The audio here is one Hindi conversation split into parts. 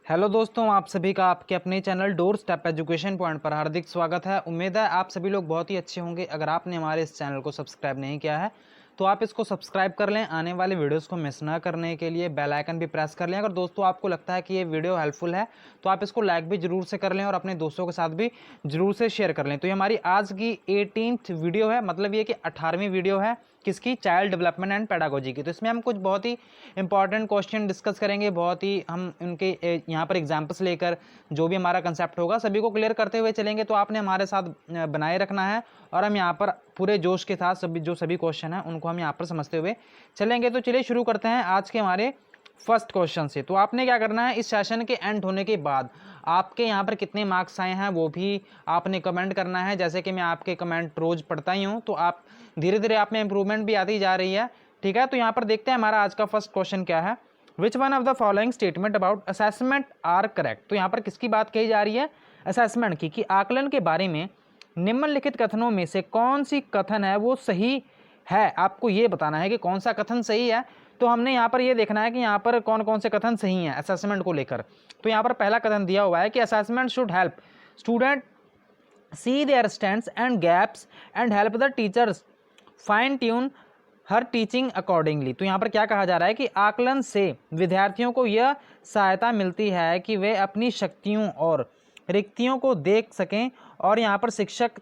हेलो दोस्तों, आप सभी का आपके अपने channel door step education point पर हार्दिक स्वागत है। उम्मीद है आप सभी लोग बहुत ही अच्छे होंगे। अगर आपने हमारे इस चैनल को सब्सक्राइब नहीं किया है तो आप इसको सब्सक्राइब कर लें। आने वाले वीडियोस को मिस ना करने के लिए बेल आइकन भी प्रेस कर लें। अगर दोस्तों आपको लगता है कि ये वीडियो हेल्पफुल है तो आप इसको लाइक भी जरूर से कर लें और अपने दोस्तों के साथ भी जरूर से शेयर कर लें। तो ये हमारी आज की 18th वीडियो है, मतलब ये कि 18वीं वीडियो है किसकी, चाइल्ड डेवलपमेंट एंड पेडागोजी की। तो इसमें हम कुछ बहुत ही इंपॉर्टेंट क्वेश्चन डिस्कस करेंगे, बहुत ही हम उनके यहाँ पर एग्जाम्पल्स लेकर जो भी हमारा कंसेप्ट होगा सभी को क्लियर करते हुए चलेंगे। तो आपने हमारे साथ बनाए रखना है और हम यहाँ पर पूरे जोश के साथ सभी क्वेश्चन हैं उनको हम यहाँ पर समझते हुए चलेंगे। तो चलिए शुरू करते हैं आज के हमारे फर्स्ट क्वेश्चन से। तो आपने क्या करना है, इस सेशन के एंड होने के बाद आपके यहाँ पर कितने मार्क्स आए हैं वो भी आपने कमेंट करना है। जैसे कि मैं आपके कमेंट रोज पढ़ता ही हूँ, तो आप धीरे धीरे आप में इंप्रूवमेंट भी आती जा रही है। ठीक है, तो यहाँ पर देखते हैं हमारा आज का फर्स्ट क्वेश्चन क्या है। Which one of the following statement about assessment are correct. तो यहाँ पर किसकी बात कही जा रही है, असेसमेंट की, कि आकलन के बारे में निम्नलिखित कथनों में से कौन सी कथन है वो सही है। आपको ये बताना है कि कौन सा कथन सही है। तो हमने यहाँ पर ये देखना है कि यहाँ पर कौन कौन से कथन सही हैं असेसमेंट को लेकर। तो यहाँ पर पहला कथन दिया हुआ है कि assessment should help student see their strengths and gaps and help the teachers fine tune her teaching accordingly. तो यहाँ पर क्या कहा जा रहा है कि आकलन से विद्यार्थियों को यह सहायता मिलती है कि वे अपनी शक्तियों और रिक्तियों को देख सकें और यहाँ पर शिक्षक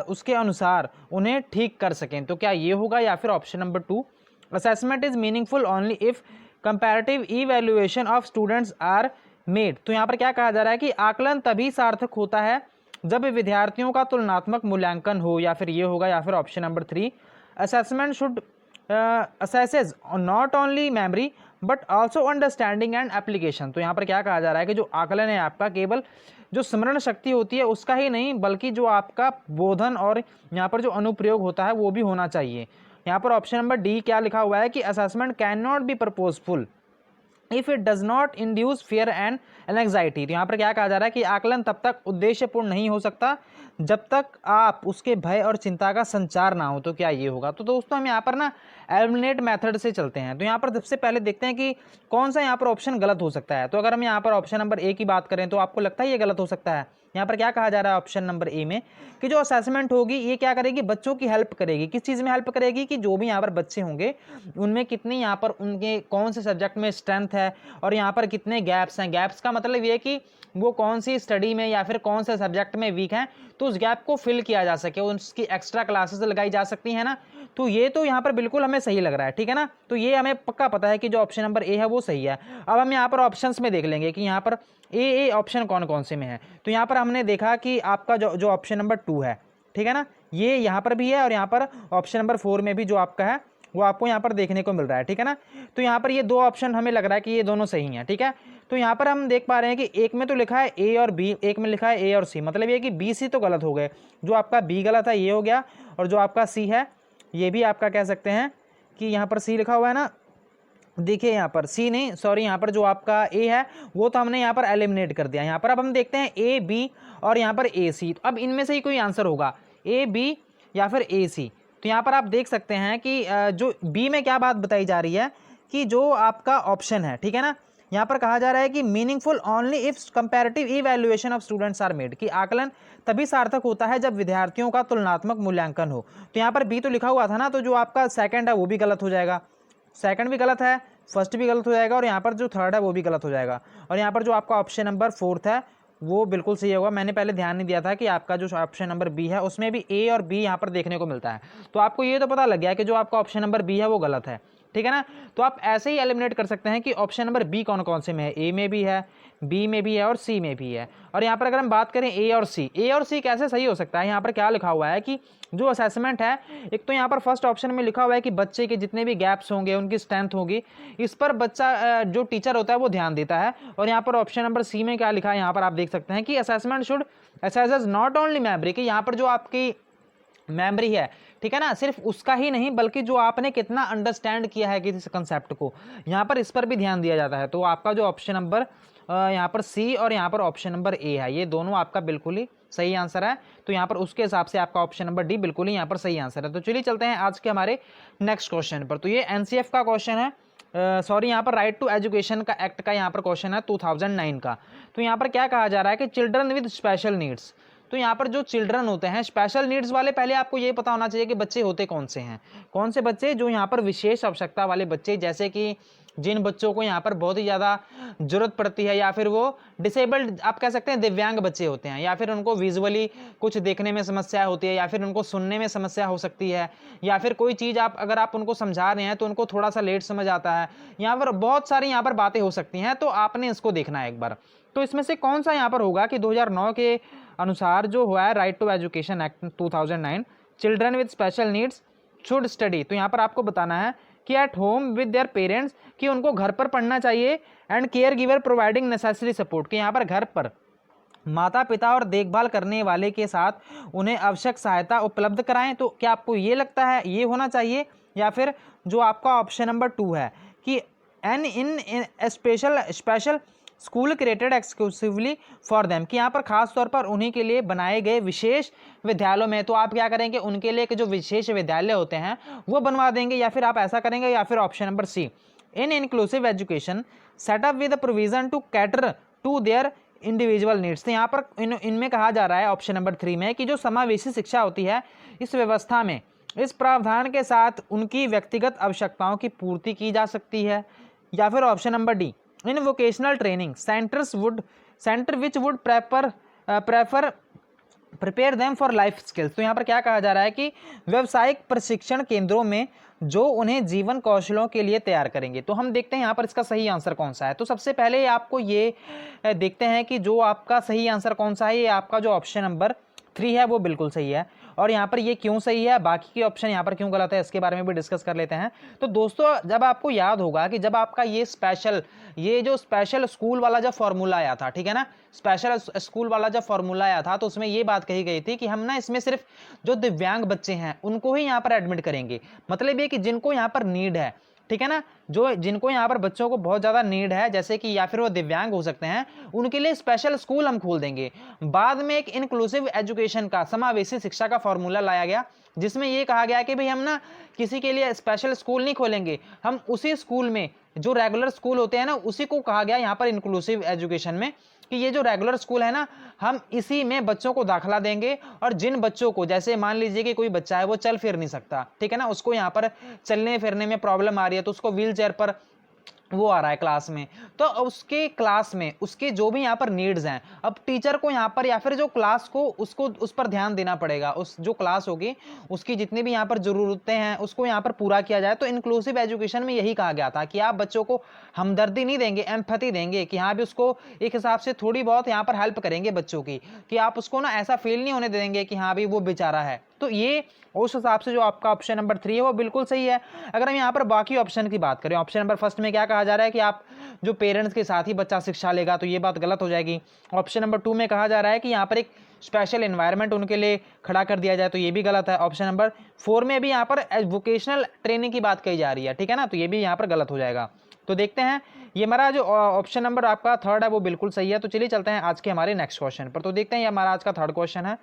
उसके अनुसार उन्हें ठीक कर सकें। तो क्या ये होगा या फिर option number 2, assessment is meaningful only if comparative evaluation of students are made. तो यहाँ पर क्या कहा जा रहा है कि आकलन तभी सार्थक होता है जब विद्यार्थियों का तुलनात्मक मूल्यांकन हो, या फिर ये होगा या फिर option number 3, assessment should assesses not only memory but also understanding and application। तो यहाँ पर क्या कहा जा रहा है कि जो आकलन है आपका केवल जो स्मरण शक्ति होती है उसका ही नहीं, बल्कि जो आपका बोधन और यहाँ पर जो अनुप्रयोग होता है वो भी होना चाहिए। यहाँ पर ऑप्शन नंबर डी क्या लिखा हुआ है कि assessment can not be purposeful if it does not induce fear and anxiety. तो यहाँ पर क्या कहा जा रहा है कि आकलन तब तक उद्देश्यपूर्ण नहीं हो सकता जब तक आप उसके भय और चिंता का संचार ना हो। तो क्या ये होगा। तो दोस्तों हम यहाँ पर ना एलिमिनेट मेथड से चलते हैं। तो यहाँ पर सबसे पहले देखते हैं कि कौन सा यहाँ पर ऑप्शन गलत हो सकता है। तो अगर हम यहाँ पर ऑप्शन नंबर ए की बात करें तो आपको लगता है ये गलत हो सकता है। यहाँ पर क्या कहा जा रहा है ऑप्शन नंबर ए में कि जो असेसमेंट होगी ये क्या करेगी, बच्चों की हेल्प करेगी। किस चीज़ में हेल्प करेगी, कि जो भी यहाँ पर बच्चे होंगे उनमें कितनी यहाँ पर उनके कौन से सब्जेक्ट में स्ट्रेंथ है और यहाँ पर कितने गैप्स हैं। गैप्स का मतलब ये कि वो कौन सी स्टडी में या फिर कौन से सब्जेक्ट में वीक हैं, तो उस गैप को फिल किया जा सके, उसकी एक्स्ट्रा क्लासेस लगाई जा सकती है ना। तो ये तो यहाँ पर बिल्कुल हमें सही लग रहा है, ठीक है ना। तो ये हमें पक्का पता है कि जो ऑप्शन नंबर ए है वो सही है। अब हम यहाँ पर ऑप्शंस में देख लेंगे कि यहाँ पर ए ऑप्शन कौन कौन से में है। तो यहाँ पर हमने देखा कि आपका जो ऑप्शन नंबर 2 है, ठीक है ना, ये यहाँ पर भी है और यहाँ पर ऑप्शन नंबर 4 में भी जो आपका है वो आपको यहाँ पर देखने को मिल रहा है, ठीक है ना। तो यहाँ पर ये दो ऑप्शन हमें लग रहा है कि ये दोनों सही हैं, ठीक है। तो यहाँ पर हम देख पा रहे हैं कि एक में तो लिखा है ए और बी, एक में लिखा है ए और सी, मतलब ये कि बी सी तो गलत हो गए। जो आपका बी गलत है ये हो गया, और जो आपका सी है ये भी आपका कह सकते हैं कि यहाँ पर सी लिखा हुआ है ना, देखिए यहाँ पर सी नहीं, सॉरी, यहाँ पर जो आपका ए है वो तो हमने यहाँ पर एलिमिनेट कर दिया। यहाँ पर अब हम देखते हैं ए बी और यहाँ पर ए सी। तो अब इनमें से ही कोई आंसर होगा, ए बी या फिर ए सी। तो यहाँ पर आप देख सकते हैं कि जो बी में क्या बात बताई जा रही है कि जो आपका ऑप्शन है, ठीक है ना, यहाँ पर कहा जा रहा है कि meaningful only if comparative evaluation of students are made, कि आकलन तभी सार्थक होता है जब विद्यार्थियों का तुलनात्मक मूल्यांकन हो। तो यहाँ पर बी तो लिखा हुआ था ना, तो जो आपका सेकंड है वो भी गलत हो जाएगा, सेकंड भी गलत है, फर्स्ट भी गलत हो जाएगा, और यहाँ पर जो थर्ड है वो भी गलत हो जाएगा। और यहाँ पर जो आपका ऑप्शन नंबर 4 है वो बिल्कुल सही होगा। मैंने पहले ध्यान नहीं दिया था कि आपका जो ऑप्शन नंबर बी है उसमें भी ए और बी यहाँ पर देखने को मिलता है। तो आपको ये तो पता लग गया कि जो आपका ऑप्शन नंबर बी है वो गलत है, ठीक है ना। तो आप ऐसे ही एलिमिनेट कर सकते हैं कि ऑप्शन नंबर बी कौन कौन से में है, ए में भी है, बी में भी है और सी में भी है। और यहाँ पर अगर हम बात करें ए और सी कैसे सही हो सकता है, यहाँ पर क्या लिखा हुआ है कि जो असेसमेंट है, एक तो यहाँ पर फर्स्ट ऑप्शन में लिखा हुआ है कि बच्चे के जितने भी गैप्स होंगे उनकी स्ट्रेंथ होगी, इस पर बच्चा जो टीचर होता है वो ध्यान देता है। और यहाँ पर ऑप्शन नंबर सी में क्या लिखा है, यहाँ पर आप देख सकते हैं कि assessment should assesses not only memory, कि यहाँ पर जो आपकी मेमोरी है, ठीक है ना, सिर्फ उसका ही नहीं बल्कि जो आपने कितना अंडरस्टैंड किया है किसी कंसेप्ट को, यहाँ पर इस पर भी ध्यान दिया जाता है। तो आपका जो ऑप्शन नंबर यहाँ पर सी और यहाँ पर ऑप्शन नंबर ए है, ये दोनों आपका बिल्कुल ही सही आंसर है। तो यहाँ पर उसके हिसाब से आपका ऑप्शन नंबर डी बिल्कुल ही यहाँ पर सही आंसर है। तो चलिए चलते हैं आज के हमारे नेक्स्ट क्वेश्चन पर। तो ये एनसीएफ का क्वेश्चन है, सॉरी यहाँ पर राइट टू एजुकेशन का एक्ट का यहाँ पर क्वेश्चन है 2009 का। तो यहाँ पर क्या कहा जा रहा है कि चिल्ड्रन विद स्पेशल नीड्स। तो यहाँ पर जो चिल्ड्रन होते हैं स्पेशल नीड्स वाले, पहले आपको ये पता होना चाहिए कि बच्चे होते कौन से हैं, कौन से बच्चे, जो यहाँ पर विशेष आवश्यकता वाले बच्चे, जैसे कि जिन बच्चों को यहाँ पर बहुत ही ज़्यादा जरूरत पड़ती है, या फिर वो डिसेबल्ड आप कह सकते हैं, दिव्यांग बच्चे होते हैं, या फिर उनको विजुअली कुछ देखने में समस्या होती है, या फिर उनको सुनने में समस्या हो सकती है, या फिर कोई चीज़ अगर आप उनको समझा रहे हैं तो उनको थोड़ा सा लेट समझ आता है, यहाँ पर बहुत सारी यहाँ पर बातें हो सकती हैं। तो आपने इसको देखना है एक बार। तो इसमें से कौन सा यहाँ पर होगा कि 2009 के अनुसार जो हुआ है right to education act 2009, children with special needs should study. तो यहाँ पर आपको बताना है कि at home with their parents, कि उनको घर पर पढ़ना चाहिए, and care giver providing necessary support, कि यहाँ पर घर पर माता पिता और देखभाल करने वाले के साथ उन्हें आवश्यक सहायता उपलब्ध कराएं। तो क्या आपको ये लगता है ये होना चाहिए, या फिर जो आपका ऑप्शन नंबर 2 है कि an in special school created exclusively for them, कि यहाँ पर खास तौर पर उन्हीं के लिए बनाए गए विशेष विद्यालयों में, तो आप क्या करेंगे, उनके लिए जो विशेष विद्यालय होते हैं वो बनवा देंगे, या फिर आप ऐसा करेंगे, या फिर option number C in inclusive education setup with provision to cater to their individual needs. तो यहाँ पर इनमें कहा जा रहा है ऑप्शन नंबर 3 में कि जो समावेशी शिक्षा होती है इस व्यवस्था में इस प्रावधान के साथ उनकी व्यक्तिगत आवश्यकताओं की पूर्ति की जा सकती है, या फिर option number D in vocational training centre which would prepare them for life skills. तो यहाँ पर क्या कहा जा रहा है कि व्यावसायिक प्रशिक्षण केंद्रों में जो उन्हें जीवन कौशलों के लिए तैयार करेंगे। तो हम देखते हैं यहाँ पर इसका सही आंसर कौन सा है। तो सबसे पहले आपको ये देखते हैं कि जो आपका सही आंसर कौन सा है। ये आपका जो ऑप्शन नंबर 3 है वो बिल्कुल सही है, और यहाँ पर ये क्यों सही है, बाकी के ऑप्शन यहाँ पर क्यों गलत है, इसके बारे में भी डिस्कस कर लेते हैं। तो दोस्तों जब आपको याद होगा कि जब आपका ये जो स्पेशल स्कूल वाला जब फॉर्मूला आया था, ठीक है ना, स्पेशल स्कूल वाला जब फॉर्मूला आया था तो उसमें ये बात कही गई थी कि हम ना इसमें सिर्फ जो दिव्यांग बच्चे हैं उनको ही यहाँ पर एडमिट करेंगे। मतलब ये कि जिनको यहाँ पर नीड है, ठीक है ना, जो जिनको यहाँ पर बच्चों को बहुत ज़्यादा नीड है, जैसे कि या फिर वो दिव्यांग हो सकते हैं, उनके लिए स्पेशल स्कूल हम खोल देंगे। बाद में एक इंक्लूसिव एजुकेशन का, समावेशी शिक्षा का फॉर्मूला लाया गया, जिसमें ये कहा गया कि भाई हम ना किसी के लिए स्पेशल स्कूल नहीं खोलेंगे, हम उसी स्कूल में जो रेगुलर स्कूल होते हैं ना उसी को कहा गया यहाँ पर इंक्लूसिव एजुकेशन में, कि ये जो रेगुलर स्कूल है ना हम इसी में बच्चों को दाखिला देंगे। और जिन बच्चों को, जैसे मान लीजिए कि कोई बच्चा है वो चल फिर नहीं सकता, ठीक है ना, उसको यहाँ पर चलने फिरने में प्रॉब्लम आ रही है, तो उसको व्हील चेयर पर वो आ रहा है क्लास में, तो उसके क्लास में उसके जो भी यहाँ पर नीड्स हैं, अब टीचर को यहाँ पर या फिर जो क्लास को उसको उस पर ध्यान देना पड़ेगा। उस जो क्लास होगी उसकी जितनी भी यहाँ पर ज़रूरतें हैं उसको यहाँ पर पूरा किया जाए। तो इंक्लूसिव एजुकेशन में यही कहा गया था कि आप बच्चों को हमदर्दी नहीं देंगे, एम्पैथी देंगे, कि हाँ भी उसको एक हिसाब से थोड़ी बहुत यहाँ पर हेल्प करेंगे बच्चों की, कि आप उसको ना ऐसा फील नहीं होने देंगे कि हाँ भी वो बेचारा है। तो ये उस हिसाब से जो आपका ऑप्शन नंबर 3 है वो बिल्कुल सही है। अगर हम यहाँ पर बाकी ऑप्शन की बात करें, ऑप्शन नंबर 1 में क्या कहा जा रहा है कि आप जो पेरेंट्स के साथ ही बच्चा शिक्षा लेगा, तो ये बात गलत हो जाएगी। ऑप्शन नंबर 2 में कहा जा रहा है कि यहाँ पर एक स्पेशल एनवायरनमेंट उनके लिए खड़ा कर दिया जाए, तो ये भी गलत है। ऑप्शन नंबर 4 में भी यहाँ पर वोकेशनल ट्रेनिंग की बात कही जा रही है, ठीक है ना, तो ये भी यहाँ पर गलत हो जाएगा। तो देखते हैं, ये हमारा जो ऑप्शन नंबर आपका 3rd है वो बिल्कुल सही है। तो चलिए चलते हैं आज के हमारे नेक्स्ट क्वेश्चन पर। तो देखते हैं, ये हमारा आज का 3rd क्वेश्चन है,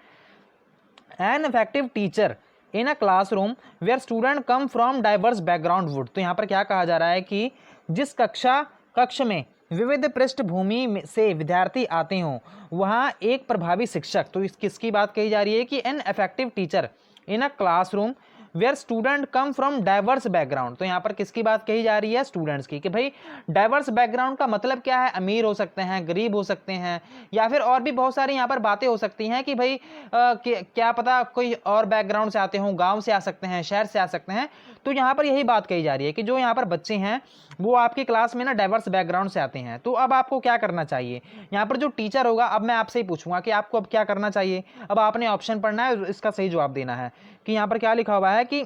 an effective teacher in a classroom where student come from diverse background would. तो यहाँ पर क्या कहा जा रहा है कि जिस कक्ष में विविध पृष्ठभूमि से विद्यार्थी आते हों वहाँ एक प्रभावी शिक्षक, तो इस किसकी बात कही जा रही है कि an effective teacher in a classroom where student come from diverse background. तो यहाँ पर किसकी बात कही जा रही है, स्टूडेंट्स की, कि भाई डाइवर्स बैकग्राउंड का मतलब क्या है, अमीर हो सकते हैं, गरीब हो सकते हैं, या फिर और भी बहुत सारी यहाँ पर बातें हो सकती हैं कि भाई क्या पता कोई और बैकग्राउंड से आते हों, गांव से आ सकते हैं, शहर से आ सकते हैं। तो यहाँ पर यही बात कही जा रही है कि जो यहाँ पर बच्चे हैं वो आपकी क्लास में ना डाइवर्स बैकग्राउंड से आते हैं। तो अब आपको क्या करना चाहिए, यहाँ पर जो टीचर होगा, अब मैं आपसे ही पूछूंगा कि आपको अब क्या करना चाहिए। अब आपने ऑप्शन पढ़ना है, इसका सही जवाब देना है कि यहाँ पर क्या लिखा हुआ है कि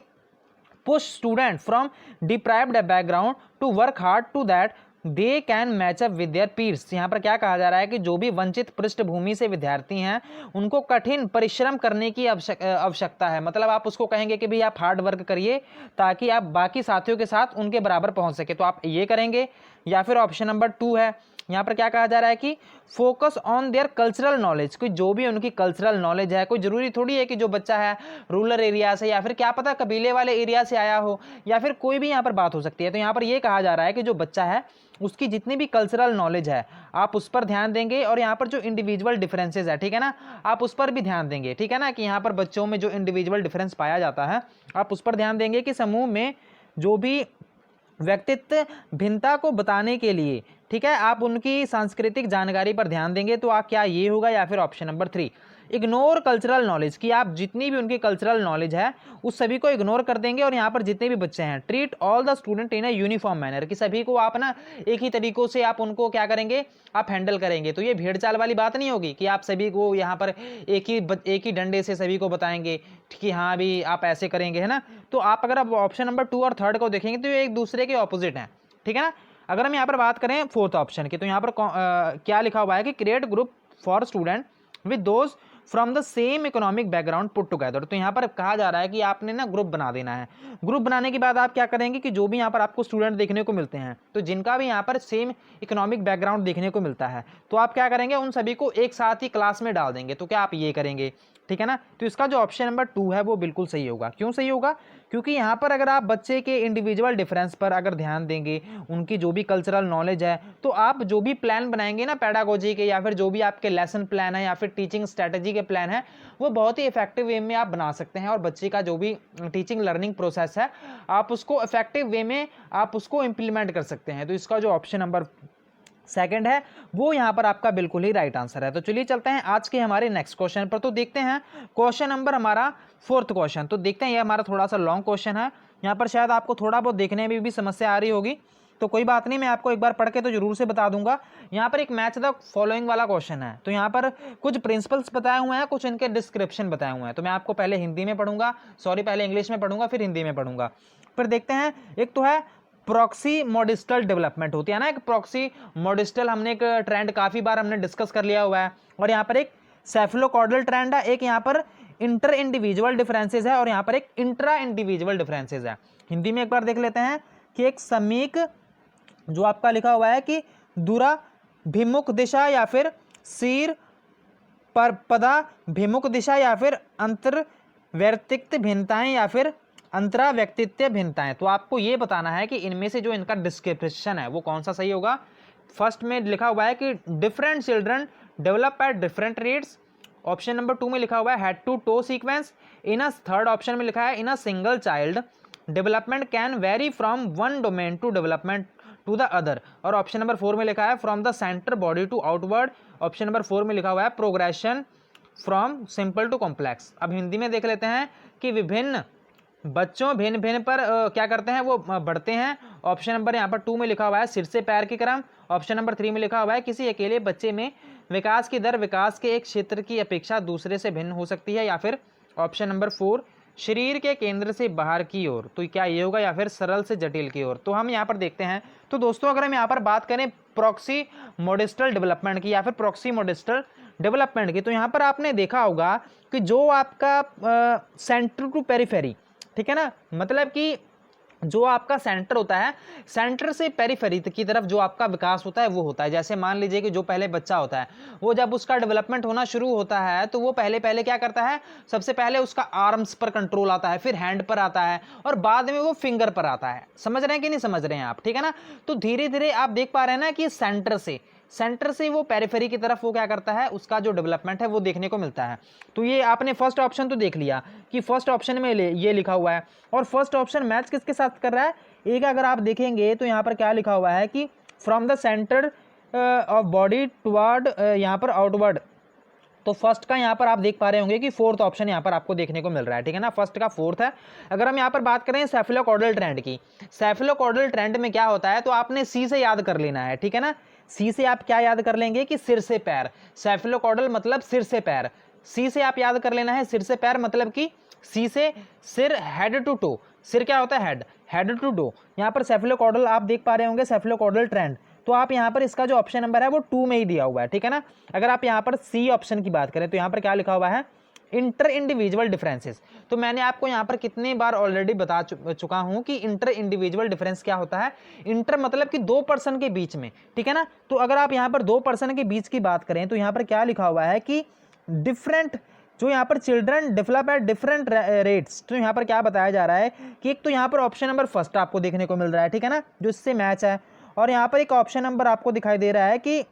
push student from deprived background to work hard to that they can match up with their peers. यहाँ पर क्या कहा जा रहा है कि जो भी वंचित पृष्ठभूमि से विद्यार्थी हैं उनको कठिन परिश्रम करने की आवश्यकता है। मतलब आप उसको कहेंगे कि भाई आप हार्ड वर्क करिए ताकि आप बाकी साथियों के साथ उनके बराबर पहुंच सके। तो आप ये करेंगे, या फिर ऑप्शन नंबर 2 है यहाँ पर क्या कहा जा रहा है कि focus on their cultural knowledge, कोई जो भी उनकी कल्चरल नॉलेज है, कोई जरूरी थोड़ी है कि जो बच्चा है रूरल एरिया से या फिर क्या पता कबीले वाले एरिया से आया हो, या फिर कोई भी यहाँ पर बात हो सकती है। तो यहाँ पर ये कहा जा रहा है कि जो बच्चा है उसकी जितनी भी कल्चरल नॉलेज है आप उस पर ध्यान देंगे, और यहाँ पर जो इंडिविजुअल डिफरेंसेस है, ठीक है ना, आप उस पर भी ध्यान देंगे, ठीक है ना, कि यहाँ पर बच्चों में जो इंडिविजुअल डिफरेंस पाया जाता है आप उस पर ध्यान देंगे कि समूह में जो भी व्यक्तित्व भिन्नता को बताने के लिए, ठीक है, आप उनकी सांस्कृतिक जानकारी पर ध्यान देंगे। तो आप क्या ये होगा, या फिर option number 3 ignore cultural knowledge, कि आप जितनी भी उनकी कल्चरल नॉलेज है उस सभी को इग्नोर कर देंगे, और यहाँ पर जितने भी बच्चे हैं treat all the student in a uniform manner, कि सभी को आप ना एक ही तरीकों से आप उनको क्या करेंगे, आप हैंडल करेंगे। तो ये भेड़ चाल वाली बात नहीं होगी कि आप सभी को यहाँ पर एक ही डंडे से सभी को बताएंगे कि हाँ भी आप ऐसे करेंगे, है ना। तो आप अगर आप ऑप्शन नंबर 2 और 3 को देखेंगे तो ये एक दूसरे के ऑपोजिट हैं, ठीक है ना। अगर हम यहाँ पर बात करें 4th ऑप्शन की, तो यहाँ पर क्या लिखा हुआ है कि create group for student with those from the same economic background put together. तो यहाँ पर कहा जा रहा है कि आपने ना ग्रुप बना देना है। ग्रुप बनाने के बाद आप क्या करेंगे कि जो भी यहाँ पर आपको स्टूडेंट देखने को मिलते हैं, तो जिनका भी यहाँ पर सेम इकोनॉमिक बैकग्राउंड देखने को मिलता है, तो आप क्या करेंगे, उन सभी को एक साथ ही क्लास में डाल देंगे। तो क्या आप ये करेंगे, ठीक है ना। तो इसका जो ऑप्शन नंबर 2 है वो बिल्कुल सही होगा। क्यों सही होगा, क्योंकि यहाँ पर अगर आप बच्चे के इंडिविजुअल डिफरेंस पर अगर ध्यान देंगे, उनकी जो भी कल्चरल नॉलेज है, तो आप जो भी प्लान बनाएंगे ना पेडागोजी के, या फिर जो भी आपके लेसन प्लान है या फिर टीचिंग स्ट्रेटजी के प्लान है, वो बहुत ही इफेक्टिव वे में आप बना सकते हैं, और बच्चे का जो भी टीचिंग लर्निंग प्रोसेस है आप उसको इफेक्टिव वे में आप उसको इम्प्लीमेंट कर सकते हैं। तो इसका जो ऑप्शन नंबर 2 है वो यहाँ पर आपका बिल्कुल ही राइट आंसर है। तो चलिए चलते हैं आज के हमारे नेक्स्ट क्वेश्चन पर। तो देखते हैं क्वेश्चन नंबर हमारा 4th क्वेश्चन। तो देखते हैं, ये हमारा थोड़ा सा लॉन्ग क्वेश्चन है, यहाँ पर शायद आपको थोड़ा बहुत देखने में भी समस्या आ रही होगी, तो कोई बात नहीं, मैं आपको एक बार पढ़ के तो जरूर से बता दूंगा। यहाँ पर एक मैच द फॉलोइंग वाला क्वेश्चन है, तो यहाँ पर कुछ प्रिंसिपल्स बताए हुए हैं, कुछ इनके डिस्क्रिप्शन बताए हुए हैं। तो मैं आपको पहले हिंदी में पढ़ूंगा, पहले इंग्लिश में पढ़ूंगा, फिर हिंदी में पढ़ूंगा। फिर देखते हैं, एक तो है प्रॉक्सी मॉडिस्टल डेवलपमेंट होती है ना, एक प्रॉक्सी मॉडिस्टल हमने एक ट्रेंड काफी बार हमने डिस्कस कर लिया हुआ है, और यहाँ पर एक सेफलोकॉर्डल ट्रेंड है, एक यहाँ पर इंटर इंडिविजुअल डिफरेंसेस है, और यहाँ पर एक इंट्रा इंडिविजुअल डिफरेंसेस है। हिंदी में एक बार देख लेते हैं कि एक समीक जो आपका लिखा हुआ है कि दूराभिमुख दिशा या फिर सिर पर पदाभिमुख दिशा या फिर अंतर व्यक्तित्व भिन्नताएं या फिर अंतरा व्यक्तित्व भिन्नताएं। तो आपको ये बताना है कि इनमें से जो इनका डिस्क्रिप्शन है वो कौन सा सही होगा। फर्स्ट में लिखा हुआ है कि different children develop at different rates. Option number 2 में लिखा हुआ है head to toe sequence. In a third option में लिखा है in a single child development can vary from one domain to development to the other. और ऑप्शन नंबर 4 में लिखा है from the centre body to outward. Option number 4 में लिखा हुआ है progression from simple to complex. अब हिंदी में देख लेते हैं कि विभिन्न बच्चों भिन्न भिन्न पर क्या करते हैं, वो बढ़ते हैं। ऑप्शन नंबर यहाँ पर 2 में लिखा हुआ है सिर से पैर की क्रम। ऑप्शन नंबर 3 में लिखा हुआ है किसी अकेले बच्चे में विकास की दर विकास के एक क्षेत्र की अपेक्षा दूसरे से भिन्न हो सकती है, या फिर ऑप्शन नंबर 4 शरीर के केंद्र से बाहर की ओर। तो क्या ये होगा, या फिर सरल से जटिल की ओर। तो हम यहाँ पर देखते हैं, तो दोस्तों अगर हम यहाँ पर बात करें प्रॉक्सी मॉडिस्टल डेवलपमेंट की या फिर प्रॉक्सी मॉडिस्टल डेवलपमेंट की, तो यहाँ पर आपने देखा होगा कि जो आपका सेंटर टू पेरिफेरी, ठीक है ना, मतलब कि जो आपका सेंटर होता है, सेंटर से पेरिफेरी की तरफ जो आपका विकास होता है वो होता है। जैसे मान लीजिए कि जो पहले बच्चा होता है वो जब उसका डेवलपमेंट होना शुरू होता है तो वो पहले क्या करता है, सबसे पहले उसका आर्म्स पर कंट्रोल आता है, फिर हैंड पर आता है, और बाद में वो फिंगर पर आता है। समझ रहे हैं कि नहीं समझ रहे हैं आप, ठीक है ना। तो धीरे धीरे आप देख पा रहे हैं ना कि सेंटर से वो पेरिफेरी की तरफ वो क्या करता है, उसका जो डेवलपमेंट है वो देखने को मिलता है। तो ये आपने फर्स्ट ऑप्शन तो देख लिया कि फर्स्ट ऑप्शन में ये लिखा हुआ है, और फर्स्ट ऑप्शन मैच किसके साथ कर रहा है, एक अगर आप देखेंगे तो यहाँ पर क्या लिखा हुआ है कि from the centre of body toward यहाँ पर आउटवर्ड। तो फर्स्ट का यहाँ पर आप देख पा रहे होंगे कि 4th ऑप्शन यहाँ पर आपको देखने को मिल रहा है, ठीक है ना, फर्स्ट का 4th है। अगर हम यहाँ पर बात करें सेफलोकॉर्डल ट्रेंड की, सेफलोकॉर्डल ट्रेंड में क्या होता है, तो आपने सी से याद कर लेना है, ठीक है ना। सी से आप क्या याद कर लेंगे कि सिर से पैर, सेफलोकॉर्डल मतलब सिर से पैर। सी से आप याद कर लेना है सिर से पैर, मतलब कि सी से सिर, हेड टू टो। सिर क्या होता है, हेड टू टो। यहाँ पर सेफलोकॉर्डल आप देख पा रहे होंगे, सेफलोकॉर्डल ट्रेंड। तो आप यहाँ पर इसका जो ऑप्शन नंबर है वो 2 में ही दिया हुआ है, ठीक है ना। अगर आप यहाँ पर सी ऑप्शन की बात करें तो यहाँ पर क्या लिखा हुआ है इंटर इंडिविजुअल डिफरेंसेस। तो मैंने आपको यहाँ पर कितने बार ऑलरेडी बता चुका हूँ कि इंटर इंडिविजुअल डिफरेंस क्या होता है। इंटर मतलब कि दो पर्सन के बीच में, ठीक है ना। तो अगर आप यहाँ पर दो पर्सन के बीच की बात करें तो यहाँ पर क्या लिखा हुआ है कि डिफरेंट, जो यहाँ पर children develop at different rates. तो यहाँ पर क्या बताया जा रहा है कि एक तो यहाँ पर ऑप्शन नंबर फर्स्ट आपको देखने को मिल रहा है, ठीक है ना, जो इससे मैच है। और यहाँ पर एक ऑप्शन नंबर आपको दिखाई दे रहा है कि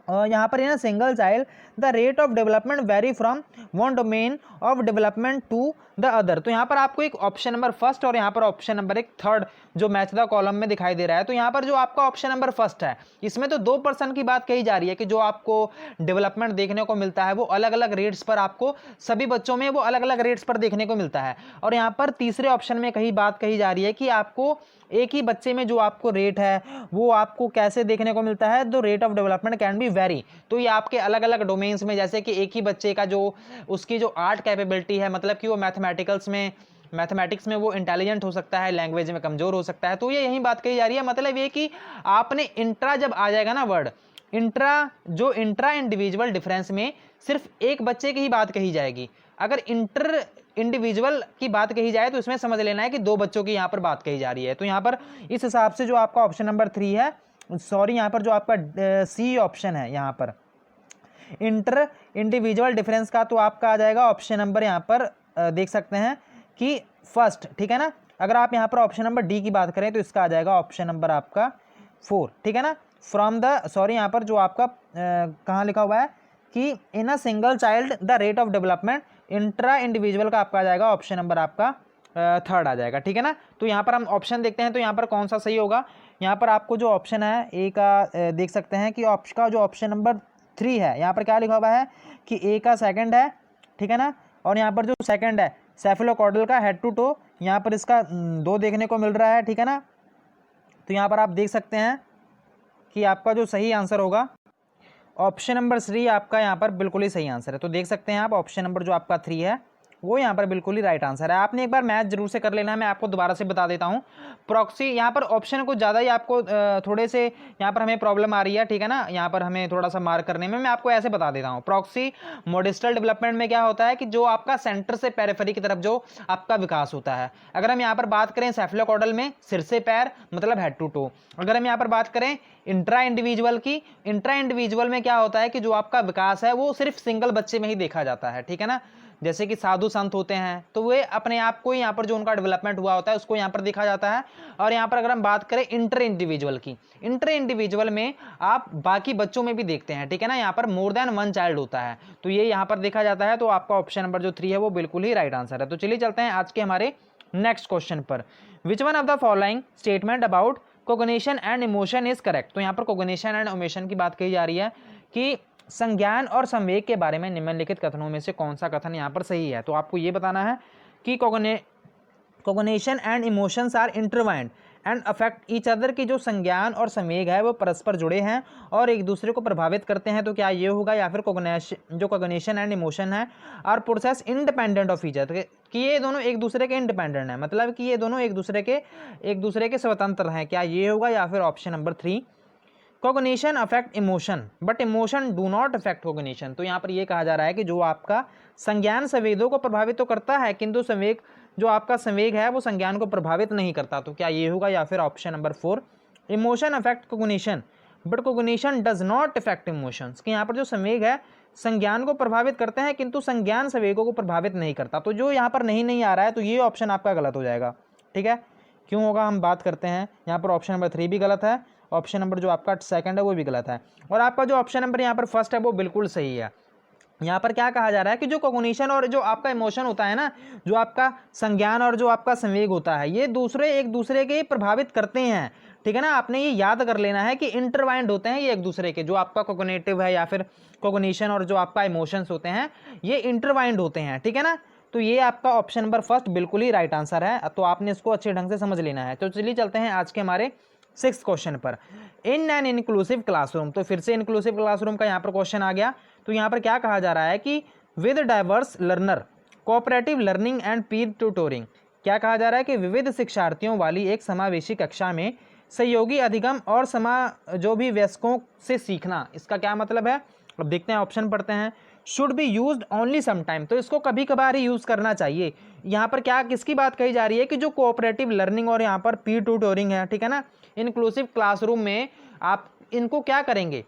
यहाँ पर ना single child the rate of development vary from one domain of development to the other. तो यहाँ पर आपको एक ऑप्शन नंबर फर्स्ट और यहाँ पर ऑप्शन नंबर एक थर्ड जो मैच द कॉलम में दिखाई दे रहा है। तो यहाँ पर जो आपका ऑप्शन नंबर फर्स्ट है, इसमें तो दो पर्सन की बात कही जा रही है कि जो आपको डेवलपमेंट देखने को मिलता है वो अलग अलग रेट्स पर, आपको सभी बच्चों में वो अलग अलग रेट्स पर देखने को मिलता है। और यहाँ पर तीसरे ऑप्शन में कहीं बात कही जा रही है कि आपको एक ही बच्चे में जो आपको रेट है वो आपको कैसे देखने को मिलता है, the rate of development can be very. तो ये आपके अलग अलग डोमेन्स में, जैसे कि एक ही बच्चे का जो उसकी जो आर्ट कैपेबिलिटी है, मतलब कि वो मैथमेटिक्स में वो इंटेलिजेंट हो सकता है, लैंग्वेज में कमजोर हो सकता है। तो ये यही बात कही जा रही है। मतलब ये कि आपने इंट्रा जब आ जाएगा ना वर्ड इंट्रा, जो इंट्रा इंडिविजुअल डिफरेंस में सिर्फ एक बच्चे की ही बात कही जाएगी। अगर इंटर इंडिविजुअल की बात कही जाए तो इसमें समझ लेना है कि दो बच्चों की यहाँ पर बात कही जा रही है। तो यहाँ पर इस हिसाब से जो आपका ऑप्शन नंबर 3 है, सॉरी यहाँ पर जो आपका सी ऑप्शन है यहाँ पर इंटर इंडिविजुअल डिफरेंस का, तो आपका आ जाएगा ऑप्शन नंबर यहाँ पर देख सकते हैं कि फर्स्ट, ठीक है ना। अगर आप यहाँ पर ऑप्शन नंबर डी की बात करें तो इसका आ जाएगा ऑप्शन नंबर आपका 4, ठीक है ना। फ्रॉम द, सॉरी यहाँ पर जो आपका कहाँ लिखा हुआ है कि in a single child the rate of development, intra individual का आपका आ जाएगा ऑप्शन नंबर आपका थर्ड आ जाएगा, ठीक है ना। तो यहाँ पर हम ऑप्शन देखते हैं तो यहाँ पर कौन सा सही होगा। यहाँ पर आपको जो ऑप्शन है ए का देख सकते हैं कि ऑप्शन का जो ऑप्शन नंबर 3 है, यहाँ पर क्या लिखा हुआ है कि ए का सेकंड है, ठीक है ना। और यहाँ पर जो सेकंड है सेफेलोकॉर्डल का हेड टू टो, यहाँ पर इसका 2 देखने को मिल रहा है, ठीक है ना। तो यहाँ पर आप देख सकते हैं कि आपका जो सही आंसर होगा ऑप्शन नंबर 3 आपका यहाँ पर बिल्कुल ही सही आंसर है। तो देख सकते हैं आप ऑप्शन नंबर जो आपका 3 है वो यहाँ पर बिल्कुल ही राइट आंसर है। आपने एक बार मैथ जरूर से कर लेना है, मैं आपको दोबारा से बता देता हूँ। प्रॉक्सी यहाँ पर ऑप्शन कुछ ज़्यादा ही आपको थोड़े से यहाँ पर हमें प्रॉब्लम आ रही है, ठीक है ना। यहाँ पर हमें थोड़ा सा मार्क करने में, मैं आपको ऐसे बता देता हूँ। प्रॉक्सी मॉडिस्टल डेवलपमेंट में क्या होता है कि जो आपका सेंटर से पेरिफेरी की तरफ जो आपका विकास होता है। अगर हम यहाँ पर बात करें सेफेलोकॉर्डल में सिर से पैर मतलब हेड टू टो। अगर हम यहाँ पर बात करें इंट्रा इंडिविजुअल की, इंट्रा इंडिविजुअल में क्या होता है कि जो आपका विकास है वो सिर्फ सिंगल बच्चे में ही देखा जाता है, ठीक है ना। जैसे कि साधु संत होते हैं तो वे अपने आप को यहाँ पर जो उनका डेवलपमेंट हुआ होता है उसको यहाँ पर देखा जाता है। और यहाँ पर अगर हम बात करें इंटर इंडिविजुअल की, इंटर इंडिविजुअल में आप बाकी बच्चों में भी देखते हैं, ठीक है ना। यहाँ पर मोर देन वन चाइल्ड होता है, तो ये यहाँ पर देखा जाता है। तो आपका ऑप्शन नंबर जो 3 है वो बिल्कुल ही राइट आंसर है। तो चलिए चलते हैं आज के हमारे नेक्स्ट क्वेश्चन पर। Which one of the following statement about cognition and emotion is correct. तो यहाँ पर कोग्निशन एंड इमोशन की बात कही जा रही है कि संज्ञान और संवेग के बारे में निम्नलिखित कथनों में से कौन सा कथन यहाँ पर सही है। तो आपको ये बताना है कि cognition and emotions are intertwined and affect each other की जो संज्ञान और संवेग है वो परस्पर जुड़े हैं और एक दूसरे को प्रभावित करते हैं। तो क्या ये होगा, या फिर कोग्निशन एंड इमोशन है are process independent of each other, कि ये दोनों एक दूसरे के इंडिपेंडेंट है, मतलब कि ये दोनों एक दूसरे के स्वतंत्र हैं। क्या ये होगा, या फिर option number 3 cognition affect emotion but emotion do not affect cognition. तो यहाँ पर ये कहा जा रहा है कि जो आपका संज्ञान संवेदों को प्रभावित तो करता है किंतु संवेग, जो आपका संवेग है वो संज्ञान को प्रभावित नहीं करता। तो क्या ये होगा, या फिर option number 4 emotion affect cognition but cognition does not affect emotions, कि यहाँ पर जो संवेग है संज्ञान को प्रभावित करते हैं किंतु संज्ञान संवेगों को प्रभावित नहीं करता। तो जो यहाँ पर नहीं आ रहा है तो ये ऑप्शन आपका गलत हो जाएगा, ठीक है। क्यों होगा हम बात करते हैं। यहाँ पर ऑप्शन नंबर 3 भी गलत है, ऑप्शन नंबर जो आपका सेकंड है वो भी गलत है, और आपका जो ऑप्शन नंबर यहाँ पर फर्स्ट है वो बिल्कुल सही है। यहाँ पर क्या कहा जा रहा है कि जो कोग्निशन और जो आपका इमोशन होता है ना, जो आपका संज्ञान और जो आपका संवेग होता है, ये एक दूसरे के प्रभावित करते हैं, ठीक है ना। आपने ये याद कर लेना है कि इंटरवाइंड होते हैं ये एक दूसरे के, जो आपका कोग्निटिव है या फिर कोग्निशन और जो आपका इमोशंस होते हैं ये इंटरवाइंड होते हैं, ठीक है ना। तो ये आपका ऑप्शन नंबर फर्स्ट बिल्कुल ही राइट आंसर है। तो आपने इसको अच्छे ढंग से समझ लेना है। तो चलिए चलते हैं आज के हमारे 6th क्वेश्चन पर। इन एन इंक्लूसिव क्लासरूम, तो फिर से इंक्लूसिव क्लासरूम का यहाँ पर क्वेश्चन आ गया। तो यहाँ पर क्या कहा जा रहा है कि with diverse learner cooperative learning and Pir tutoring, क्या कहा जा रहा है कि विविध शिक्षार्थियों वाली एक समावेशी कक्षा में सहयोगी अधिगम और जो भी वयस्कों से सीखना। इसका क्या मतलब है, अब देखते हैं, ऑप्शन पढ़ते हैं। Should be used only sometime, तो इसको कभी कभार ही यूज़ करना चाहिए। यहाँ पर क्या किसकी बात कही जा रही है कि जो कोऑपरेटिव लर्निंग और यहाँ पर पीयर ट्यूटोरिंग है, ठीक है ना, इंक्लूसिव क्लासरूम में आप इनको क्या करेंगे,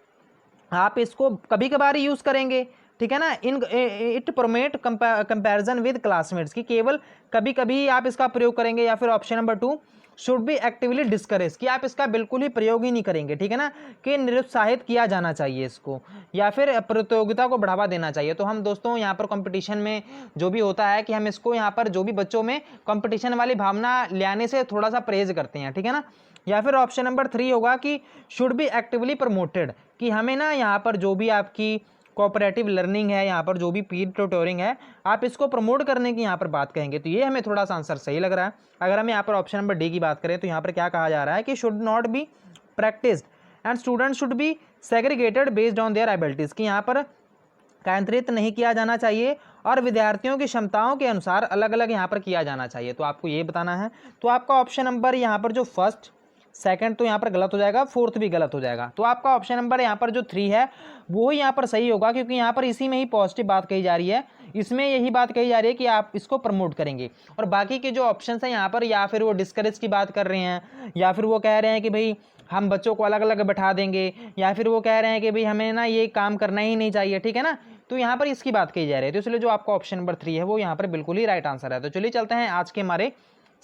आप इसको कभी कभार ही यूज़ करेंगे, ठीक है ना। In it Pro-Matte comparison with classmates, की केवल कभी कभी आप इसका प्रयोग करेंगे। या फिर option number 2 should be actively discourage, कि आप इसका बिल्कुल ही प्रयोग ही नहीं करेंगे, ठीक है ना, कि निरुत्साहित किया जाना चाहिए इसको, या फिर प्रतियोगिता को बढ़ावा देना चाहिए। तो हम दोस्तों यहाँ पर कंपटीशन में जो भी होता है कि हम इसको यहाँ पर जो भी बच्चों में कंपटीशन वाली भावना लाने से थोड़ा सा प्रेज करते हैं, ठीक है ना। या फिर ऑप्शन नंबर 3 होगा कि शुड बी एक्टिवली प्रमोटेड, कि हमें ना यहाँ पर जो भी आपकी कोऑपरेटिव लर्निंग है, यहाँ पर जो भी पीयर ट्यूटोरिंग है, आप इसको प्रमोट करने की यहाँ पर बात कहेंगे। तो ये हमें थोड़ा सा आंसर सही लग रहा है। अगर हम यहाँ पर ऑप्शन नंबर डी की बात करें तो यहाँ पर क्या कहा जा रहा है कि should not be practised and student should be segregated based on their abilities, कि यहाँ पर केंद्रित नहीं किया जाना चाहिए और विद्यार्थियों की क्षमताओं के अनुसार अलग अलग यहाँ पर किया जाना चाहिए। तो आपको ये बताना है। तो आपका ऑप्शन नंबर यहाँ पर जो फर्स्ट सेकंड तो यहाँ पर गलत हो जाएगा, फोर्थ भी गलत हो जाएगा। तो आपका ऑप्शन नंबर यहाँ पर जो 3 है वो ही यहाँ पर सही होगा, क्योंकि यहाँ पर इसी में ही पॉजिटिव बात कही जा रही है, इसमें यही बात कही जा रही है कि आप इसको प्रमोट करेंगे। और बाकी के जो ऑप्शंस हैं यहाँ पर, या फिर वो डिस्करेज की बात कर रहे हैं, या फिर वो कह रहे हैं कि भाई हम बच्चों को अलग अलग बैठा देंगे, या फिर वो कह रहे हैं कि भाई हमें ना ये काम करना ही नहीं चाहिए, ठीक है ना। तो यहाँ पर इसकी बात कही जा रही है। तो इसलिए जो आपका ऑप्शन नंबर 3 है वो यहाँ पर बिल्कुल ही राइट आंसर है। तो चलिए चलते हैं आज के हमारे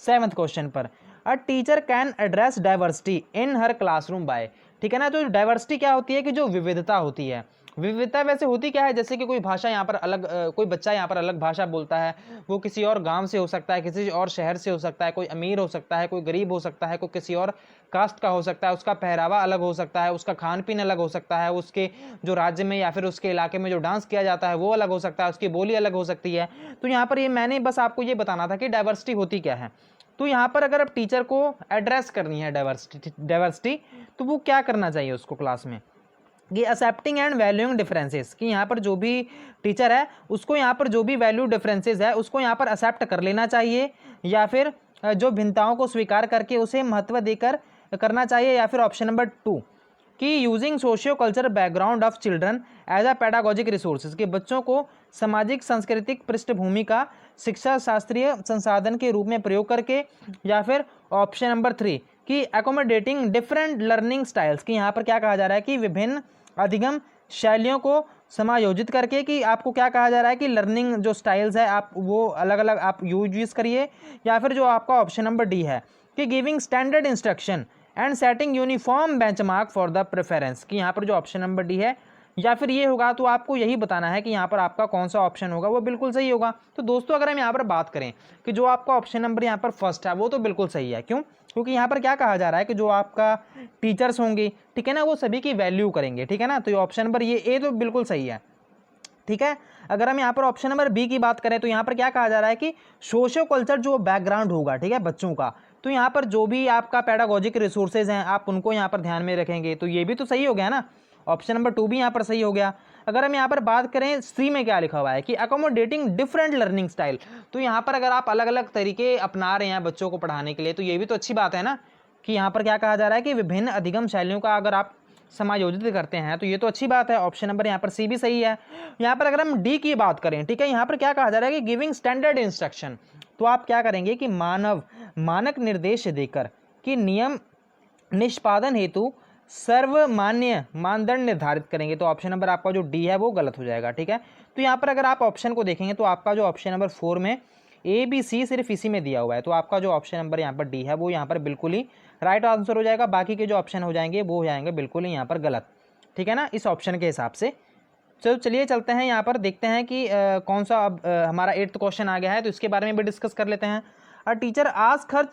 7th क्वेश्चन पर। A teacher can address diversity in her classroom by, ठीक है ना। तो डाइवर्सिटी क्या होती है कि जो विविधता होती है, विविधता वैसे होती क्या है, जैसे कि कोई भाषा यहाँ पर अलग कोई बच्चा यहाँ पर अलग भाषा बोलता है, वो किसी और गांव से हो सकता है, किसी और शहर से हो सकता है, कोई अमीर हो सकता है, कोई गरीब हो सकता है, कोई किसी और कास्ट का हो सकता है, उसका पहरावा अलग हो सकता है, उसका खान पीन अलग हो सकता है, उसके जो राज्य में या फिर उसके इलाके में जो डांस किया जाता है वो अलग हो सकता है, उसकी बोली अलग हो सकती है। तो यहाँ पर ये मैंने बस आपको ये बताना था कि डाइवर्सिटी होती क्या है। तो यहाँ पर अगर आप टीचर को एड्रेस करनी है डाइवर्सिटी, तो वो क्या करना चाहिए उसको क्लास में, कि एक्सेप्टिंग एंड वैल्यूइंग डिफरेंसेस, कि यहाँ पर जो भी टीचर है उसको यहाँ पर जो भी वैल्यू डिफरेंसेस है उसको यहाँ पर एक्सेप्ट कर लेना चाहिए, या फिर जो भिन्नताओं को स्वीकार करके उसे महत्व देकर करना चाहिए। या फिर ऑप्शन नंबर 2 कि using socio culture background of children as a pedagogic resources, के बच्चों को सामाजिक सांस्कृतिक पृष्ठभूमि का शिक्षा शास्त्रीय संसाधन के रूप में प्रयोग करके। या फिर ऑप्शन नंबर 3 कि एकोमोडेटिंग डिफरेंट लर्निंग स्टाइल्स, की यहाँ पर क्या कहा जा रहा है कि विभिन्न अधिगम शैलियों को समायोजित करके, कि आपको क्या कहा जा रहा है कि लर्निंग जो स्टाइल्स है आप वो अलग अलग आप यूज करिए। या फिर जो आपका ऑप्शन नंबर डी है कि giving standard instruction and setting uniform benchmark for the preference, कि यहाँ पर जो ऑप्शन नंबर डी है या फिर ये होगा। तो आपको यही बताना है कि यहाँ पर आपका कौन सा ऑप्शन होगा वो बिल्कुल सही होगा। तो दोस्तों अगर हम यहाँ पर बात करें कि जो आपका ऑप्शन नंबर यहाँ पर फर्स्ट है वो तो बिल्कुल सही है। क्यों? क्योंकि यहाँ पर क्या कहा जा रहा है कि जो आपका टीचर्स होंगे, ठीक है ना, वो सभी की वैल्यू करेंगे, ठीक है ना। तो ये ऑप्शन नंबर ये ए तो बिल्कुल सही है, ठीक है। अगर हम यहाँ पर ऑप्शन नंबर बी की बात करें तो यहाँ पर क्या कहा जा रहा है कि सोशियो कल्चर जो बैकग्राउंड होगा, ठीक है, बच्चों का, तो यहाँ पर जो भी आपका पेडागोजिक रिसोर्सेज हैं आप उनको यहाँ पर ध्यान में रखेंगे। तो ये भी तो सही हो गया ना, ऑप्शन नंबर 2 भी यहाँ पर सही हो गया। अगर हम यहाँ पर बात करें सी में क्या लिखा हुआ है कि अकोमोडेटिंग डिफरेंट लर्निंग स्टाइल, तो यहाँ पर अगर आप अलग अलग तरीके अपना रहे हैं बच्चों को पढ़ाने के लिए तो ये भी तो अच्छी बात है ना, कि यहाँ पर क्या कहा जा रहा है कि विभिन्न अधिगम शैलियों का अगर आप समायोजित करते हैं तो ये तो अच्छी बात है। ऑप्शन नंबर यहाँ पर सी भी सही है। यहाँ पर अगर हम डी की बात करें, ठीक है, यहाँ पर क्या कहा जा रहा है कि गिविंग स्टैंडर्ड इंस्ट्रक्शन, तो आप क्या करेंगे कि मानक निर्देश देकर कि नियम निष्पादन हेतु सर्वमान्य मानदंड निर्धारित करेंगे। तो ऑप्शन नंबर आपका जो डी है वो गलत हो जाएगा, ठीक है। तो यहाँ पर अगर आप ऑप्शन को देखेंगे तो आपका जो ऑप्शन नंबर 4 में ए बी सी सिर्फ इसी में दिया हुआ है, तो आपका जो ऑप्शन नंबर यहाँ पर डी है वो यहाँ पर बिल्कुल ही राइट आंसर हो जाएगा। बाकी के जो ऑप्शन हो जाएंगे वो हो जाएंगे बिल्कुल ही यहाँ पर गलत, ठीक है ना, इस ऑप्शन के हिसाब से। तो चलिए चलते हैं यहाँ पर देखते हैं कि कौन सा अब हमारा 8th क्वेश्चन आ गया है, तो इसके बारे में भी डिस्कस कर लेते हैं। A teacher ask her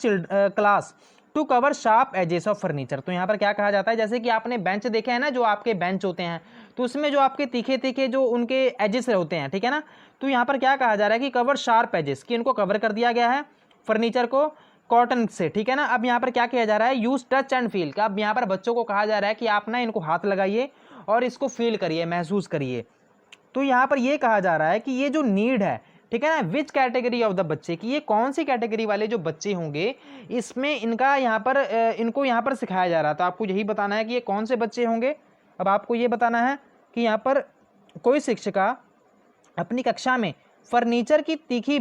class to cover sharp edges of furniture, तो यहाँ पर क्या कहा जाता है, जैसे कि आपने बेंच देखे हैं ना, जो आपके बेंच होते हैं तो उसमें जो आपके तीखे तीखे जो उनके एजेस होते हैं, ठीक है ना, तो यहाँ पर क्या कहा जा रहा है कि कवर शार्प एजेस, कि इनको कवर कर दिया गया है फर्नीचर को कॉटन से, ठीक है ना। अब यहाँ पर क्या किया जा रहा है, यूज टच एंड फील, का अब यहाँ पर बच्चों को कहा जा रहा है कि आप ना इनको हाथ लगाइए और इसको फील करिए, महसूस करिए। तो यहाँ पर ये कहा जा रहा है कि ये जो नीड है, ठीक है ना, विच कैटेगरी ऑफ द बच्चे, की ये कौन सी कैटेगरी वाले जो बच्चे होंगे इसमें इनका यहाँ पर इनको यहाँ पर सिखाया जा रहा था। आपको यही बताना है कि ये कौन से बच्चे होंगे। अब आपको ये बताना है कि यहाँ पर कोई शिक्षिका अपनी कक्षा में फर्नीचर की तीखी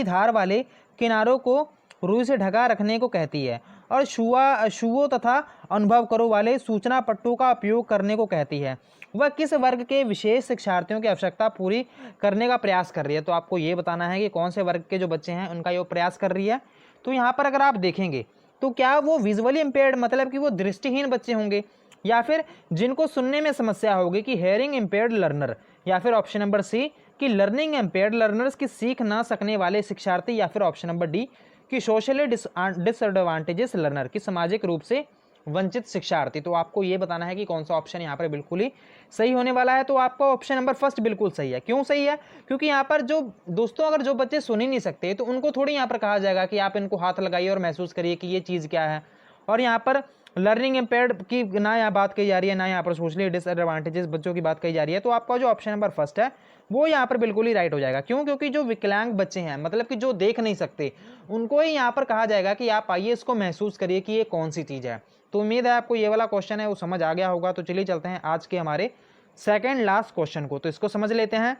धार वाले किनारों को रुई से ढका रखने को कहती है और छुओ तथा अनुभव करो वाले सूचना पट्टों का उपयोग करने को कहती है। वह किस वर्ग के विशेष शिक्षार्थियों की आवश्यकता पूरी करने का प्रयास कर रही है। तो आपको ये बताना है कि कौन से वर्ग के जो बच्चे हैं उनका ये प्रयास कर रही है। तो यहाँ पर अगर आप देखेंगे तो क्या वो विजुअली इम्पेयर्ड मतलब कि वो दृष्टिहीन बच्चे होंगे, या फिर जिनको सुनने में समस्या होगी कि हेयरिंग इम्पेयर्ड लर्नर, या फिर ऑप्शन नंबर सी कि लर्निंग इम्पेयर्ड लर्नर्स की सीख ना सकने वाले शिक्षार्थी, या फिर ऑप्शन नंबर डी कि सोशली डिसएडवांटेजेस लर्नर की सामाजिक रूप से वंचित शिक्षार्थी। तो आपको ये बताना है कि कौन सा ऑप्शन यहाँ पर बिल्कुल ही सही होने वाला है। तो आपका ऑप्शन नंबर फर्स्ट बिल्कुल सही है। क्यों सही है? क्योंकि यहाँ पर जो दोस्तों अगर जो बच्चे सुन ही नहीं सकते तो उनको थोड़ी यहाँ पर कहा जाएगा कि आप इनको हाथ लगाइए और महसूस करिए कि ये चीज़ क्या है। और यहाँ पर लर्निंग इम्पेयर्ड की ना यहाँ बात कही जा रही है, ना यहाँ पर सोशली डिसएडवांटेजेस बच्चों की बात कही जा रही है। तो आपका जो ऑप्शन नंबर फर्स्ट है वो यहाँ पर बिल्कुल ही राइट हो जाएगा। क्यों? क्योंकि जो विकलांग बच्चे हैं मतलब कि जो देख नहीं सकते उनको ही यहाँ पर कहा जाएगा कि आप आइए इसको महसूस करिए कि ये कौन सी चीज़ है। तो उम्मीद है आपको ये वाला क्वेश्चन है वो समझ आ गया होगा। तो चलिए चलते हैं आज के हमारे सेकेंड लास्ट क्वेश्चन को। तो इसको समझ लेते हैं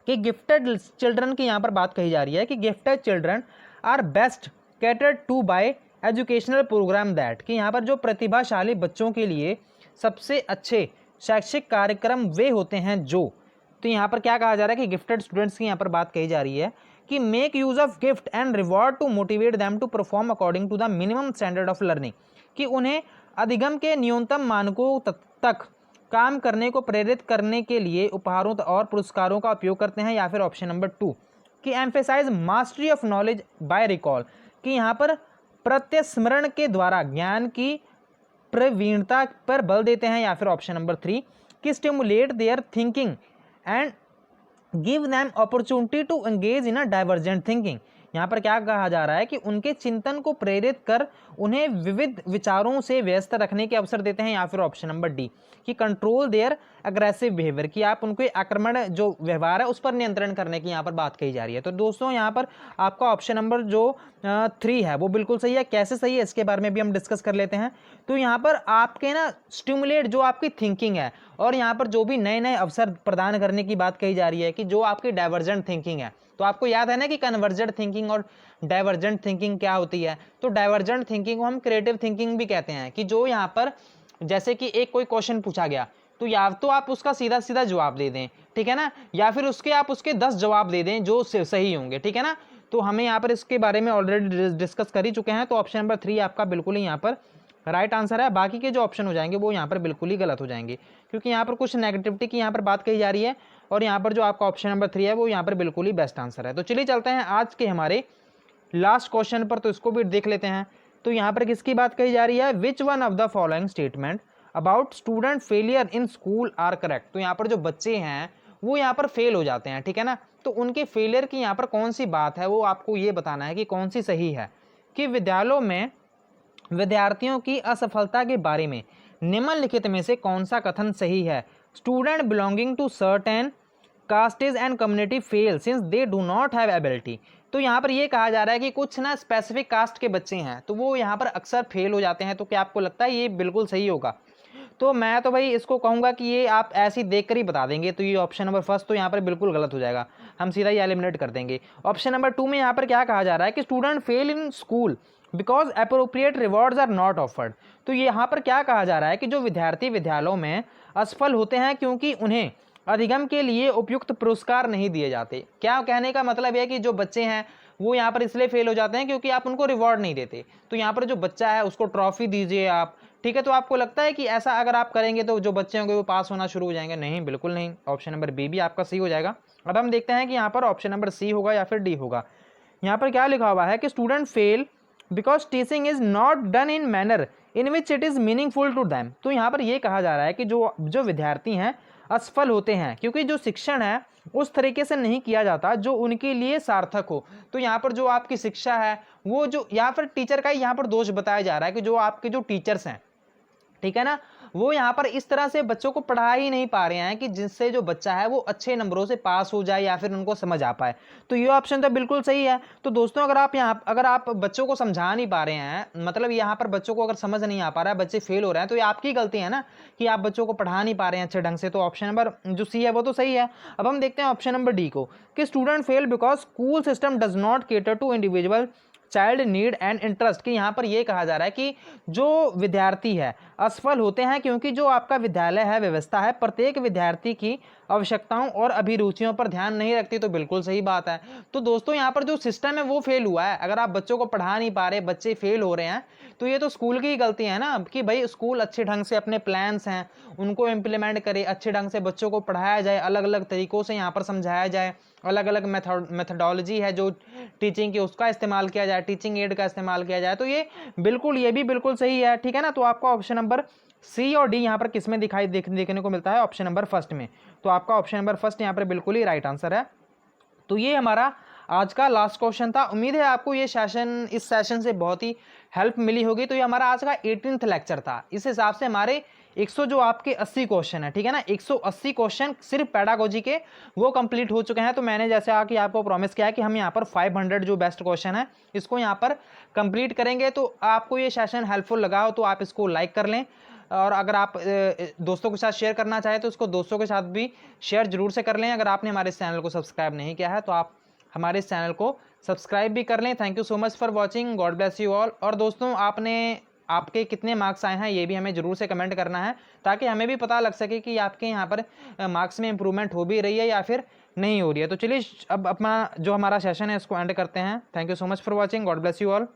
कि गिफ्टेड चिल्ड्रन की यहाँ पर बात कही जा रही है कि gifted children are best catered to by educational program that, कि यहाँ पर जो प्रतिभाशाली बच्चों के लिए सबसे अच्छे शैक्षिक कार्यक्रम वे होते हैं जो, तो यहाँ पर क्या कहा जा रहा है कि गिफ्टेड स्टूडेंट्स की यहाँ पर बात कही जा रही है कि make use of gift and reward to motivate them to perform according to the minimum standard of learning, कि उन्हें अधिगम के न्यूनतम मानकों तक काम करने को प्रेरित करने के लिए उपहारों और पुरस्कारों का उपयोग करते हैं। या फिर ऑप्शन नंबर 2 कि emphasize mastery of knowledge by recall, कि यहाँ पर प्रत्यस्मरण के द्वारा ज्ञान की प्रवीणता पर बल देते हैं। या फिर ऑप्शन नंबर 3 कि stimulate their thinking and give them opportunity to engage in a divergent thinking, यहाँ पर क्या कहा जा रहा है कि उनके चिंतन को प्रेरित कर उन्हें विविध विचारों से व्यस्त रखने के अवसर देते हैं। या फिर ऑप्शन नंबर डी कि कंट्रोल देयर अग्रेसिव बिहेवियर, कि आप उनके आक्रमण जो व्यवहार है उस पर नियंत्रण करने की यहाँ पर बात कही जा रही है। तो दोस्तों यहाँ पर आपका ऑप्शन नंबर जो 3 है वो बिल्कुल सही है। कैसे सही है इसके बारे में भी हम डिस्कस कर लेते हैं। तो यहाँ पर आपके ना स्टिमुलेट जो आपकी थिंकिंग है और यहाँ पर जो भी नए नए अवसर प्रदान करने की बात कही जा रही है कि जो आपकी डाइवर्जेंट थिंकिंग है। तो आपको याद है ना कि कन्वर्जेंट थिंकिंग और डाइवर्जेंट थिंकिंग क्या होती है। तो डाइवर्जेंट थिंकिंग को हम क्रिएटिव थिंकिंग भी कहते हैं, कि जो यहाँ पर जैसे कि एक कोई क्वेश्चन पूछा गया तो या तो आप उसका सीधा सीधा जवाब दे दें, ठीक है ना, या फिर आप उसके 10 जवाब दे दें जो सही होंगे, ठीक है ना। तो हमें यहाँ पर इसके बारे में ऑलरेडी डिस्कस कर ही चुके हैं। तो ऑप्शन नंबर 3 आपका बिल्कुल ही यहाँ पर राइट आंसर है। बाकी के जो ऑप्शन हो जाएंगे वो यहाँ पर बिल्कुल ही गलत हो जाएंगे, क्योंकि यहाँ पर कुछ नेगेटिविटी की यहाँ पर बात कही जा रही है और यहाँ पर जो आपका ऑप्शन नंबर 3 है वो यहाँ पर बिल्कुल ही बेस्ट आंसर है। तो चलिए चलते हैं आज के हमारे लास्ट क्वेश्चन पर, तो इसको भी देख लेते हैं। तो यहाँ पर किसकी बात कही जा रही है, which one of the following statement about student failure in school are correct. तो यहाँ पर जो बच्चे हैं वो यहाँ पर फेल हो जाते हैं, ठीक है ना, तो उनके फेलियर की यहाँ पर कौन सी बात है वो आपको ये बताना है कि कौन सी सही है। कि विद्यालयों में विद्यार्थियों की असफलता के बारे में निम्नलिखित में से कौन सा कथन सही है। Student belonging to certain castes and community fail since they do not have ability. तो यहाँ पर ये कहा जा रहा है कि कुछ ना स्पेसिफिक कास्ट के बच्चे हैं तो वो यहाँ पर अक्सर फेल हो जाते हैं। तो क्या आपको लगता है ये बिल्कुल सही होगा? तो मैं तो भाई इसको कहूँगा कि ये आप ऐसे ही देख कर ही बता देंगे। तो ये ऑप्शन नंबर फर्स्ट तो यहाँ पर बिल्कुल गलत हो जाएगा, हम सीधा ही एलिमिनेट कर देंगे। ऑप्शन नंबर 2 में यहाँ पर क्या कहा जा रहा है कि student fail in school because appropriate rewards are not offered. तो यहाँ पर क्या कहा जा रहा है कि जो विद्यार्थी विद्यालयों में असफल होते हैं क्योंकि उन्हें अधिगम के लिए उपयुक्त पुरस्कार नहीं दिए जाते। क्या कहने का मतलब है कि जो बच्चे हैं वो यहाँ पर इसलिए फेल हो जाते हैं क्योंकि आप उनको रिवॉर्ड नहीं देते। तो यहाँ पर जो बच्चा है उसको ट्रॉफी दीजिए आप, ठीक है। तो आपको लगता है कि ऐसा अगर आप करेंगे तो जो बच्चे होंगे वो पास होना शुरू हो जाएंगे? नहीं, बिल्कुल नहीं। ऑप्शन नंबर बी भी आपका सही हो जाएगा। अब हम देखते हैं कि यहाँ पर ऑप्शन नंबर सी होगा या फिर डी होगा। यहाँ पर क्या लिखा हुआ है कि student fail because teaching is not done in manner in which it is meaningful to them. तो यहाँ पर ये कहा जा रहा है कि जो विद्यार्थी हैं असफल होते हैं क्योंकि जो शिक्षण है उस तरीके से नहीं किया जाता जो उनके लिए सार्थक हो। तो यहाँ पर जो आपकी शिक्षा है वो जो यहाँ पर टीचर का ही यहाँ पर दोष बताया जा रहा है कि जो आपके जो टीचर्स हैं, ठीक है ना, वो यहाँ पर इस तरह से बच्चों को पढ़ा ही नहीं पा रहे हैं कि जिससे जो बच्चा है वो अच्छे नंबरों से पास हो जाए या फिर उनको समझ आ पाए। तो ये ऑप्शन तो बिल्कुल सही है। तो दोस्तों अगर आप बच्चों को समझा नहीं पा रहे हैं, मतलब यहाँ पर बच्चों को अगर समझ नहीं आ पा रहा है, बच्चे फेल हो रहे हैं, तो ये आपकी गलती है ना कि आप बच्चों को पढ़ा नहीं पा रहे हैं अच्छे ढंग से। तो ऑप्शन नंबर जो सी है वो तो सही है। अब हम देखते हैं ऑप्शन नंबर डी को, कि student fail because school system does not cater to individual child need and interest. कि यहाँ पर यह कहा जा रहा है कि जो विद्यार्थी है असफल होते हैं क्योंकि जो आपका विद्यालय है, व्यवस्था है, प्रत्येक विद्यार्थी की आवश्यकताओं और अभिरुचियों पर ध्यान नहीं रखती। तो बिल्कुल सही बात है। तो दोस्तों यहाँ पर जो सिस्टम है वो फेल हुआ है। अगर आप बच्चों को पढ़ा नहीं पा रहे, बच्चे फेल हो रहे हैं, तो ये तो स्कूल की ही गलती है ना, कि भाई स्कूल अच्छे ढंग से अपने प्लान्स हैं उनको इम्प्लीमेंट करे, अच्छे ढंग से बच्चों को पढ़ाया जाए, अलग अलग तरीकों से यहाँ पर समझाया जाए, अलग अलग मेथडोलॉजी है जो टीचिंग की उसका इस्तेमाल किया जाए, टीचिंग एड का इस्तेमाल किया जाए। तो ये भी बिल्कुल सही है, ठीक है ना। तो आपका ऑप्शन नंबर सी और डी यहाँ पर किसमें देखने को मिलता है? ऑप्शन नंबर फर्स्ट में। तो आपका ऑप्शन नंबर फर्स्ट यहाँ पर बिल्कुल ही राइट आंसर है। तो ये हमारा आज का लास्ट क्वेश्चन था। उम्मीद है आपको ये सेशन, इस सेशन से बहुत ही हेल्प मिली होगी। तो ये हमारा आज का 18th लेक्चर था। इस हिसाब से हमारे 100 जो आपके 80 क्वेश्चन है, ठीक है ना, 180 क्वेश्चन सिर्फ पेडागोजी के वो कंप्लीट हो चुके हैं। तो मैंने जैसे कि आपको प्रॉमिस किया है कि हम यहाँ पर 500 जो बेस्ट क्वेश्चन है इसको यहाँ पर कंप्लीट करेंगे। तो आपको ये सेशन हेल्पफुल लगा हो तो आप इसको लाइक कर लें, और अगर आप दोस्तों के साथ शेयर करना चाहें तो उसको दोस्तों के साथ भी शेयर जरूर से कर लें। अगर आपने हमारे इस चैनल को सब्सक्राइब नहीं किया है तो आप हमारे इस चैनल को सब्सक्राइब भी कर लें। Thank you so much for watching, God bless you all. और दोस्तों आपके कितने मार्क्स आए हैं ये भी हमें जरूर से कमेंट करना है, ताकि हमें भी पता लग सके कि आपके यहाँ पर मार्क्स में इंप्रूवमेंट हो भी रही है या फिर नहीं हो रही है। तो चलिए अब अपना जो हमारा सेशन है इसको एंड करते हैं। Thank you so much for watching, God bless you all.